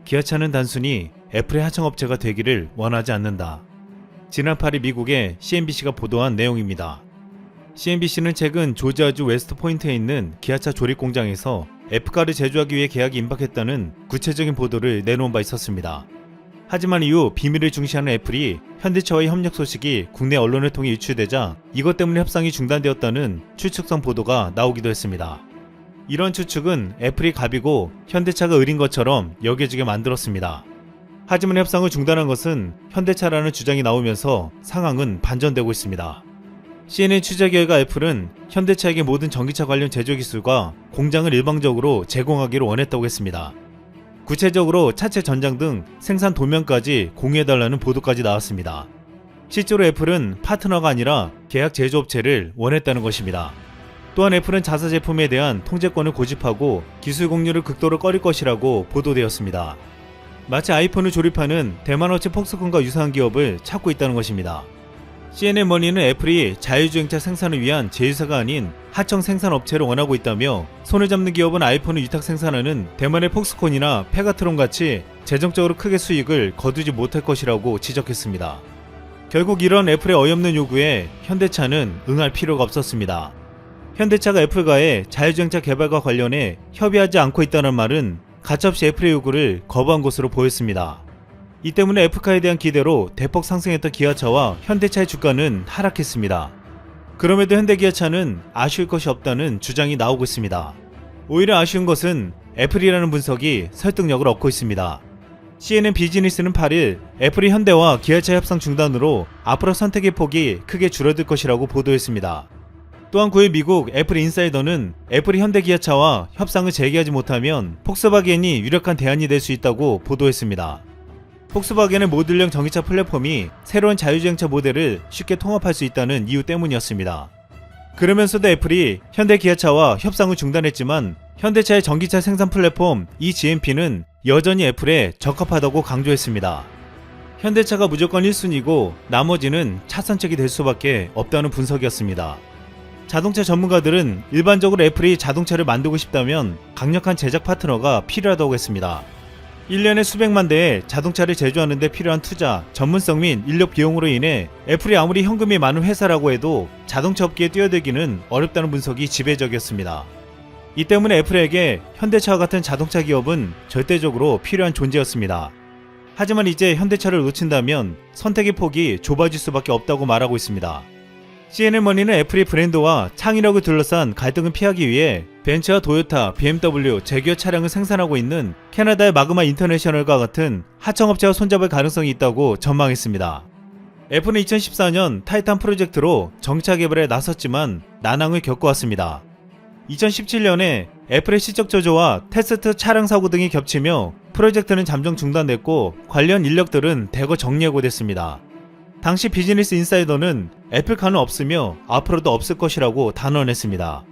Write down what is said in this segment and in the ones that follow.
기아차는 단순히 애플의 하청업체가 되기를 원하지 않는다. 지난 8일 미국의 CNBC가 보도한 내용입니다. CNBC는 최근 조지아주 웨스트포인트에 있는 기아차 조립 공장에서 F카를 제조하기 위해 계약이 임박했다는 구체적인 보도를 내놓은 바 있었습니다. 하지만 이후 비밀을 중시하는 애플이 현대차와의 협력 소식이 국내 언론을 통해 유출되자 이것 때문에 협상이 중단되었다는 추측성 보도가 나오기도 했습니다. 이런 추측은 애플이 갑이고 현대차가 을인 것처럼 여겨지게 만들었습니다. 하지만 협상을 중단한 것은 현대차라는 주장이 나오면서 상황은 반전되고 있습니다. CNN 취재 결과 애플은 현대차에게 모든 전기차 관련 제조 기술과 공장을 일방적으로 제공하기를 원했다고 했습니다. 구체적으로 차체 전장 등 생산 도면까지 공유해달라는 보도까지 나왔습니다. 실제로 애플은 파트너가 아니라 계약 제조업체를 원했다는 것입니다. 또한 애플은 자사 제품에 대한 통제권을 고집하고 기술 공유를 극도로 꺼릴 것이라고 보도되었습니다. 마치 아이폰을 조립하는 대만 업체 폭스콘과 유사한 기업을 찾고 있다는 것입니다. CNN 머니는 애플이 자율주행차 생산을 위한 제휴사가 아닌 하청 생산 업체를 원하고 있다며 손을 잡는 기업은 아이폰을 위탁 생산하는 대만의 폭스콘이나 페가트론 같이 재정적으로 크게 수익을 거두지 못할 것이라고 지적했습니다. 결국 이런 애플의 어이없는 요구에 현대차는 응할 필요가 없었습니다. 현대차가 애플과의 자율주행차 개발과 관련해 협의하지 않고 있다는 말은 가차없이 애플의 요구를 거부한 것으로 보였습니다. 이 때문에 애플카에 대한 기대로 대폭 상승했던 기아차와 현대차의 주가는 하락했습니다. 그럼에도 현대기아차는 아쉬울 것이 없다는 주장이 나오고 있습니다. 오히려 아쉬운 것은 애플이라는 분석이 설득력을 얻고 있습니다. CNN 비즈니스는 8일 애플이 현대와 기아차 협상 중단으로 앞으로 선택의 폭이 크게 줄어들 것이라고 보도했습니다. 또한 9일 미국 애플 인사이더는 애플이 현대기아차와 협상을 재개하지 못하면 폭스바겐이 유력한 대안이 될 수 있다고 보도했습니다. 폭스바겐의 모듈형 전기차 플랫폼이 새로운 자율주행차 모델을 쉽게 통합할 수 있다는 이유 때문이었습니다. 그러면서도 애플이 현대기아차와 협상을 중단했지만 현대차의 전기차 생산 플랫폼 eGMP는 여전히 애플에 적합하다고 강조했습니다. 현대차가 무조건 1순위고 나머지는 차선책이 될 수밖에 없다는 분석이었습니다. 자동차 전문가들은 일반적으로 애플이 자동차를 만들고 싶다면 강력한 제작 파트너가 필요하다고 했습니다. 1년에 수백만 대의 자동차를 제조하는 데 필요한 투자, 전문성 및 인력 비용으로 인해 애플이 아무리 현금이 많은 회사라고 해도 자동차 업계에 뛰어들기는 어렵다는 분석이 지배적이었습니다. 이 때문에 애플에게 현대차와 같은 자동차 기업은 절대적으로 필요한 존재였습니다. 하지만 이제 현대차를 놓친다면 선택의 폭이 좁아질 수밖에 없다고 말하고 있습니다. CNN머니는 애플이 브랜드와 창의력을 둘러싼 갈등을 피하기 위해 벤츠와 도요타, BMW, 제규어 차량을 생산하고 있는 캐나다의 마그마 인터내셔널과 같은 하청업체와 손잡을 가능성이 있다고 전망했습니다. 애플은 2014년 타이탄 프로젝트로 전기차 개발에 나섰지만 난항을 겪어왔습니다. 2017년에 애플의 실적 저조와 테스트 차량 사고 등이 겹치며 프로젝트는 잠정 중단됐고 관련 인력들은 대거 정리하고 됐습니다. 당시 비즈니스 인사이더는 애플카는 없으며 앞으로도 없을 것이라고 단언했습니다.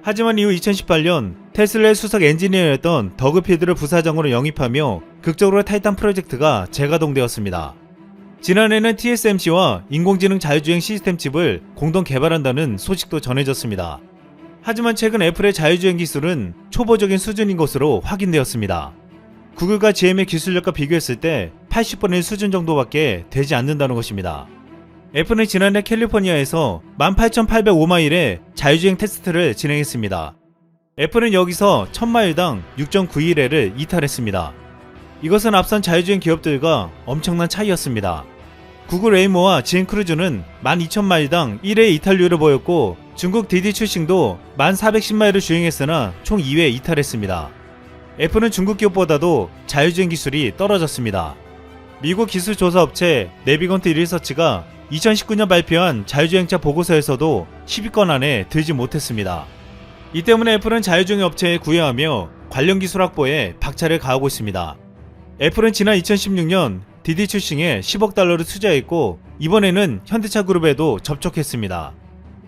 하지만 이후 2018년 테슬라의 수석 엔지니어였던 더그 피드를 부사장으로 영입하며 극적으로 타이탄 프로젝트가 재가동되었습니다. 지난해는 TSMC와 인공지능 자율주행 시스템 칩을 공동 개발한다는 소식도 전해졌습니다. 하지만 최근 애플의 자율주행 기술은 초보적인 수준인 것으로 확인되었습니다. 구글과 GM의 기술력과 비교했을 때 80분의 1 수준 정도밖에 되지 않는다는 것입니다. 애플은 지난해 캘리포니아에서 18,805마일의 자율주행 테스트를 진행했습니다. 애플은 여기서 1000마일당 6.91회를 이탈했습니다. 이것은 앞선 자율주행 기업들과 엄청난 차이였습니다. 구글 웨이모와 GM 크루즈는 12,000마일당 1회 이탈률을 보였고 중국 디디 출싱도 1410마일을 주행했으나 총 2회 이탈했습니다. 애플은 중국 기업보다도 자율주행 기술이 떨어졌습니다. 미국 기술조사업체 네비건트 리서치가 2019년 발표한 자율주행차 보고서에서도 10위권 안에 들지 못했습니다. 이 때문에 애플은 자율주행 업체에 구애하며 관련 기술 확보에 박차를 가하고 있습니다. 애플은 지난 2016년 디디 출싱에 10억 달러를 투자했고 이번에는 현대차 그룹에도 접촉했습니다.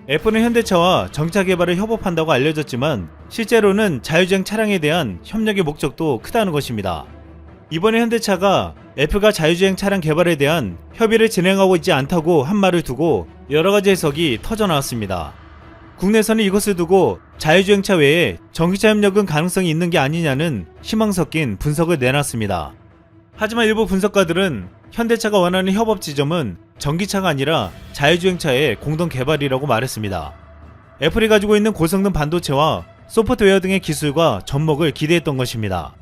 애플은 현대차와 전기차 개발을 협업한다고 알려졌지만 실제로는 자율주행 차량에 대한 협력의 목적도 크다는 것입니다. 이번에 현대차가 애플과 자율주행 차량 개발에 대한 협의를 진행하고 있지 않다고 한 말을 두고 여러가지 해석이 터져나왔습니다. 국내에서는 이것을 두고 자율주행차 외에 전기차 협력은 가능성이 있는 게 아니냐는 희망 섞인 분석을 내놨습니다. 하지만 일부 분석가들은 현대차가 원하는 협업 지점은 전기차가 아니라 자율주행차의 공동 개발이라고 말했습니다. 애플이 가지고 있는 고성능 반도체와 소프트웨어 등의 기술과 접목을 기대했던 것입니다.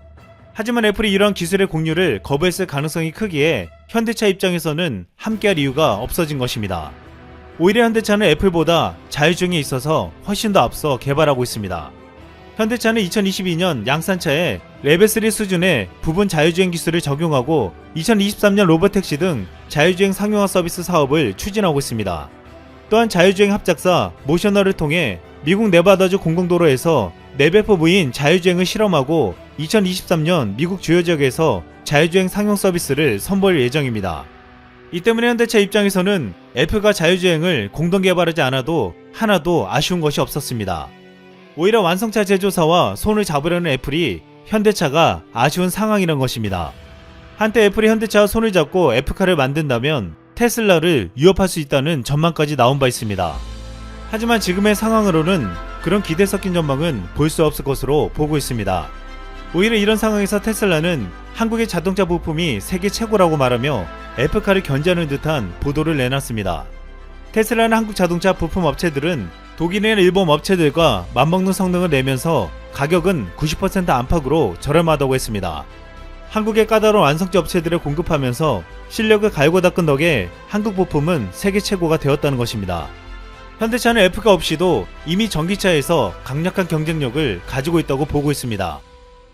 하지만 애플이 이러한 기술의 공유를 거부했을 가능성이 크기에 현대차 입장에서는 함께할 이유가 없어진 것입니다. 오히려 현대차는 애플보다 자율주행에 있어서 훨씬 더 앞서 개발하고 있습니다. 현대차는 2022년 양산차에 레벨3 수준의 부분 자율주행 기술을 적용하고 2023년 로보택시 등 자율주행 상용화 서비스 사업을 추진하고 있습니다. 또한 자율주행 합작사 모셔널을 통해 미국 네바다주 공공도로에서 레벨4 무인 자율주행을 실험하고 2023년 미국 주요 지역에서 자율주행 상용 서비스를 선보일 예정입니다. 이 때문에 현대차 입장에서는 애플과 자율주행을 공동 개발하지 않아도 하나도 아쉬운 것이 없었습니다. 오히려 완성차 제조사와 손을 잡으려는 애플이 현대차가 아쉬운 상황이란 것입니다. 한때 애플이 현대차와 손을 잡고 F카를 만든다면 테슬라를 위협할 수 있다는 전망까지 나온 바 있습니다. 하지만 지금의 상황으로는 그런 기대 섞인 전망은 볼 수 없을 것으로 보고 있습니다. 오히려 이런 상황에서 테슬라는 한국의 자동차 부품이 세계 최고라고 말하며 F카를 견제하는 듯한 보도를 내놨습니다. 테슬라는 한국 자동차 부품 업체들은 독일이나 일본 업체들과 맞먹는 성능을 내면서 가격은 90% 안팎으로 저렴하다고 했습니다. 한국의 까다로운 완성제 업체들을 공급하면서 실력을 갈고 닦은 덕에 한국 부품은 세계 최고가 되었다는 것입니다. 현대차는 F카 없이도 이미 전기차에서 강력한 경쟁력을 가지고 있다고 보고 있습니다.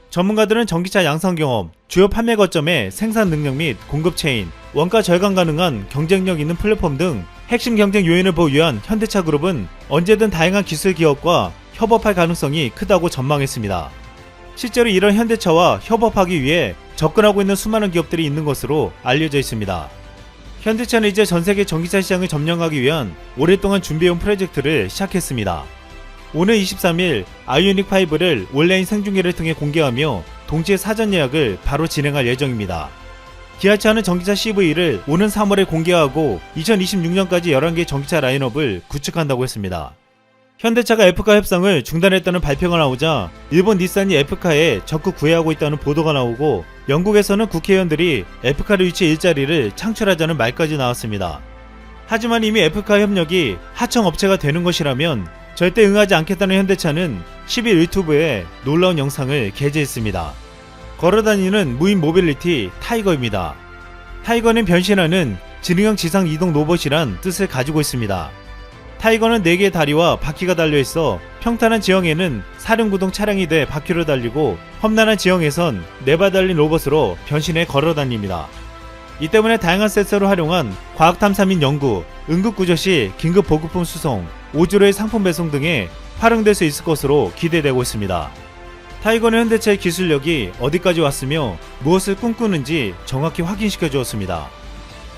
전문가들은 전기차 양산 경험, 주요 판매 거점의 생산 능력 및 공급 체인, 원가 절감 가능한 경쟁력 있는 플랫폼 등 핵심 경쟁 요인을 보유한 현대차 그룹은 언제든 다양한 기술 기업과 협업할 가능성이 크다고 전망했습니다. 실제로 이런 현대차와 협업하기 위해 접근하고 있는 수많은 기업들이 있는 것으로 알려져 있습니다. 현대차는 이제 전세계 전기차 시장을 점령하기 위한 오랫동안 준비해온 프로젝트를 시작했습니다. 오늘 23일 아이오닉5를 온라인 생중계를 통해 공개하며 동시에 사전 예약을 바로 진행할 예정입니다. 기아차는 전기차 CV를 오는 3월에 공개하고 2026년까지 11개 전기차 라인업을 구축한다고 했습니다. 현대차가 F카 협상을 중단했다는 발표가 나오자 일본 닛산이 F카에 적극 구애하고 있다는 보도가 나오고 영국에서는 국회의원들이 F카를 위치해 일자리를 창출하자는 말까지 나왔습니다. 하지만 이미 F카 협력이 하청 업체가 되는 것이라면 절대 응하지 않겠다는 현대차는 10일 유튜브에 놀라운 영상을 게재했습니다. 걸어다니는 무인 모빌리티 타이거입니다. 타이거는 변신하는 지능형 지상 이동 로봇이란 뜻을 가지고 있습니다. 타이거는 4개의 다리와 바퀴가 달려있어 평탄한 지형에는 사륜구동 차량이 돼 바퀴로 달리고 험난한 지형에선 4발 달린 로봇으로 변신해 걸어다닙니다. 이 때문에 다양한 센서를 활용한 과학탐사 및 연구, 응급구조 시 긴급 보급품 수송, 오주로의 상품 배송 등에 활용될 수 있을 것으로 기대되고 있습니다. 타이거는 현대차의 기술력이 어디까지 왔으며 무엇을 꿈꾸는지 정확히 확인시켜 주었습니다.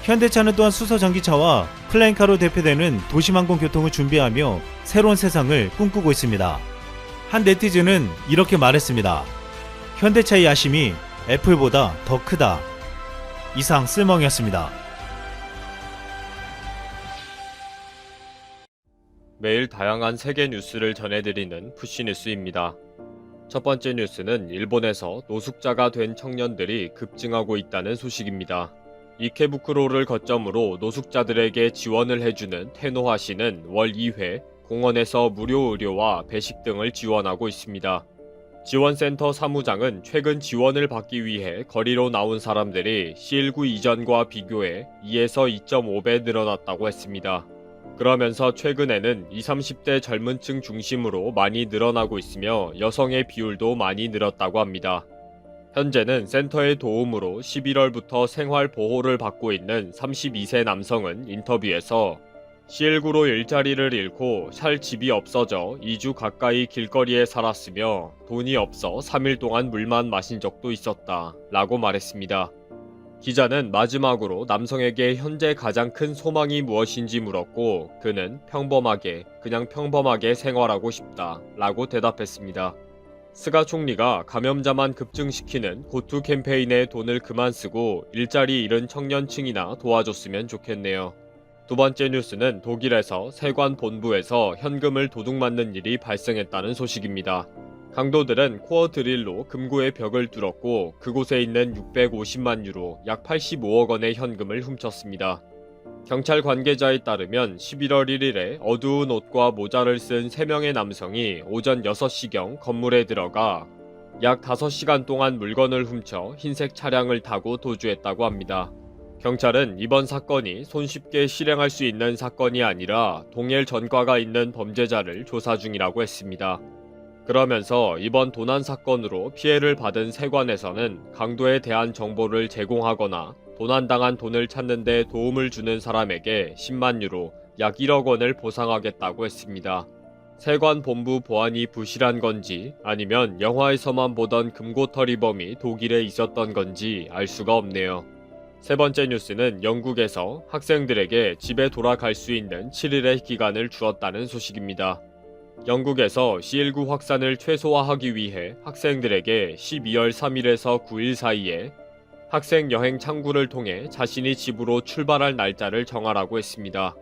현대차는 또한 수소 전기차와 플라잉카로 대표되는 도심항공 교통을 준비하며 새로운 세상을 꿈꾸고 있습니다. 한 네티즌은 이렇게 말했습니다. 현대차의 야심이 애플보다 더 크다. 이상 쓸멍이었습니다. 매일 다양한 세계 뉴스를 전해드리는 푸시뉴스입니다. 첫 번째 뉴스는 일본에서 노숙자가 된 청년들이 급증하고 있다는 소식입니다. 이케부쿠로를 거점으로 노숙자들에게 지원을 해주는 테노하시는 월 2회 공원에서 무료 의료와 배식 등을 지원하고 있습니다. 지원센터 사무장은 최근 지원을 받기 위해 거리로 나온 사람들이 C19 이전과 비교해 2에서 2.5배 늘어났다고 했습니다. 그러면서 최근에는 20, 30대 젊은 층 중심으로 많이 늘어나고 있으며 여성의 비율도 많이 늘었다고 합니다. 현재는 센터의 도움으로 11월부터 생활 보호를 받고 있는 32세 남성은 인터뷰에서 C19로 일자리를 잃고 살 집이 없어져 2주 가까이 길거리에 살았으며 돈이 없어 3일 동안 물만 마신 적도 있었다 라고 말했습니다. 기자는 마지막으로 남성에게 현재 가장 큰 소망이 무엇인지 물었고 그는 그냥 평범하게 생활하고 싶다 라고 대답했습니다. 스가 총리가 감염자만 급증시키는 고투 캠페인에 돈을 그만 쓰고 일자리 잃은 청년층이나 도와줬으면 좋겠네요. 두 번째 뉴스는 독일에서 세관 본부에서 현금을 도둑맞는 일이 발생했다는 소식입니다. 강도들은 코어 드릴로 금고의 벽을 뚫었고 그곳에 있는 650만 유로 약 85억 원의 현금을 훔쳤습니다. 경찰 관계자에 따르면 11월 1일에 어두운 옷과 모자를 쓴 3명의 남성이 오전 6시경 건물에 들어가 약 5시간 동안 물건을 훔쳐 흰색 차량을 타고 도주했다고 합니다. 경찰은 이번 사건이 손쉽게 실행할 수 있는 사건이 아니라 동일 전과가 있는 범죄자를 조사 중이라고 했습니다. 그러면서 이번 도난 사건으로 피해를 받은 세관에서는 강도에 대한 정보를 제공하거나 도난당한 돈을 찾는 데 도움을 주는 사람에게 10만 유로, 약 1억 원을 보상하겠다고 했습니다. 세관 본부 보안이 부실한 건지 아니면 영화에서만 보던 금고털이범이 독일에 있었던 건지 알 수가 없네요. 세 번째 뉴스는 영국에서 학생들에게 집에 돌아갈 수 있는 7일의 기간을 주었다는 소식입니다. 영국에서 C19 확산을 최소화하기 위해 학생들에게 12월 3일에서 9일 사이에 학생 여행 창구를 통해 자신이 집으로 출발할 날짜를 정하라고 했습니다.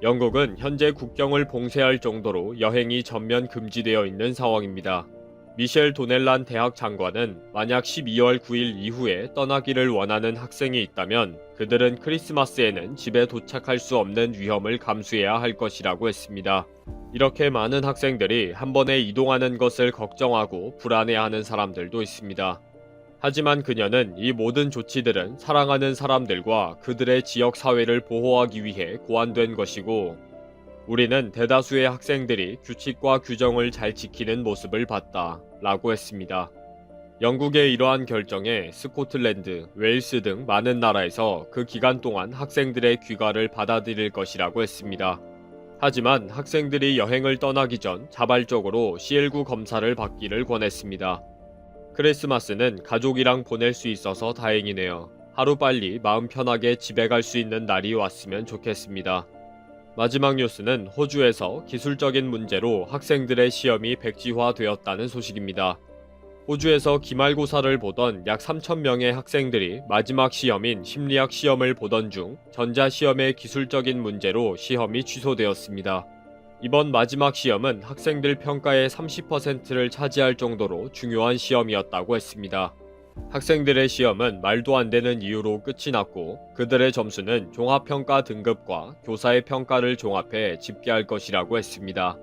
영국은 현재 국경을 봉쇄할 정도로 여행이 전면 금지되어 있는 상황입니다. 미셸 도넬란 대학 장관은 만약 12월 9일 이후에 떠나기를 원하는 학생이 있다면 그들은 크리스마스에는 집에 도착할 수 없는 위험을 감수해야 할 것이라고 했습니다. 이렇게 많은 학생들이 한 번에 이동하는 것을 걱정하고 불안해하는 사람들도 있습니다. 하지만 그녀는 이 모든 조치들은 사랑하는 사람들과 그들의 지역 사회를 보호하기 위해 고안된 것이고 우리는 대다수의 학생들이 규칙과 규정을 잘 지키는 모습을 봤다 라고 했습니다. 영국의 이러한 결정에 스코틀랜드, 웨일스 등 많은 나라에서 그 기간 동안 학생들의 귀가를 받아들일 것이라고 했습니다. 하지만 학생들이 여행을 떠나기 전 자발적으로 C19 검사를 받기를 권했습니다. 크리스마스는 가족이랑 보낼 수 있어서 다행이네요. 하루빨리 마음 편하게 집에 갈 수 있는 날이 왔으면 좋겠습니다. 마지막 뉴스는 호주에서 기술적인 문제로 학생들의 시험이 백지화되었다는 소식입니다. 호주에서 기말고사를 보던 약 3,000명의 학생들이 마지막 시험인 심리학 시험을 보던 중 전자시험의 기술적인 문제로 시험이 취소되었습니다. 이번 마지막 시험은 학생들 평가의 30%를 차지할 정도로 중요한 시험이었다고 했습니다. 학생들의 시험은 말도 안 되는 이유로 끝이 났고 그들의 점수는 종합평가 등급과 교사의 평가를 종합해 집계할 것이라고 했습니다.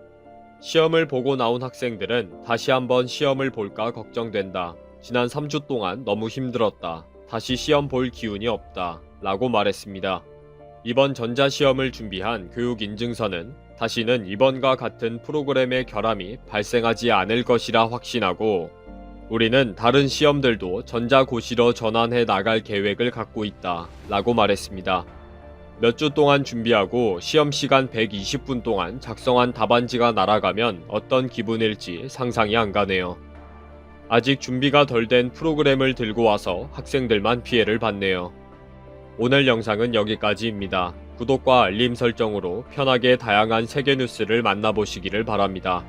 시험을 보고 나온 학생들은 다시 한번 시험을 볼까 걱정된다. 지난 3주 동안 너무 힘들었다. 다시 시험 볼 기운이 없다. 라고 말했습니다. 이번 전자시험을 준비한 교육인증서는 다시는 이번과 같은 프로그램의 결함이 발생하지 않을 것이라 확신하고 우리는 다른 시험들도 전자고시로 전환해 나갈 계획을 갖고 있다 라고 말했습니다. 몇 주 동안 준비하고 시험 시간 120분 동안 작성한 답안지가 날아가면 어떤 기분일지 상상이 안 가네요. 아직 준비가 덜 된 프로그램을 들고 와서 학생들만 피해를 봤네요. 오늘 영상은 여기까지입니다. 구독과 알림 설정으로 편하게 다양한 세계 뉴스를 만나보시기를 바랍니다.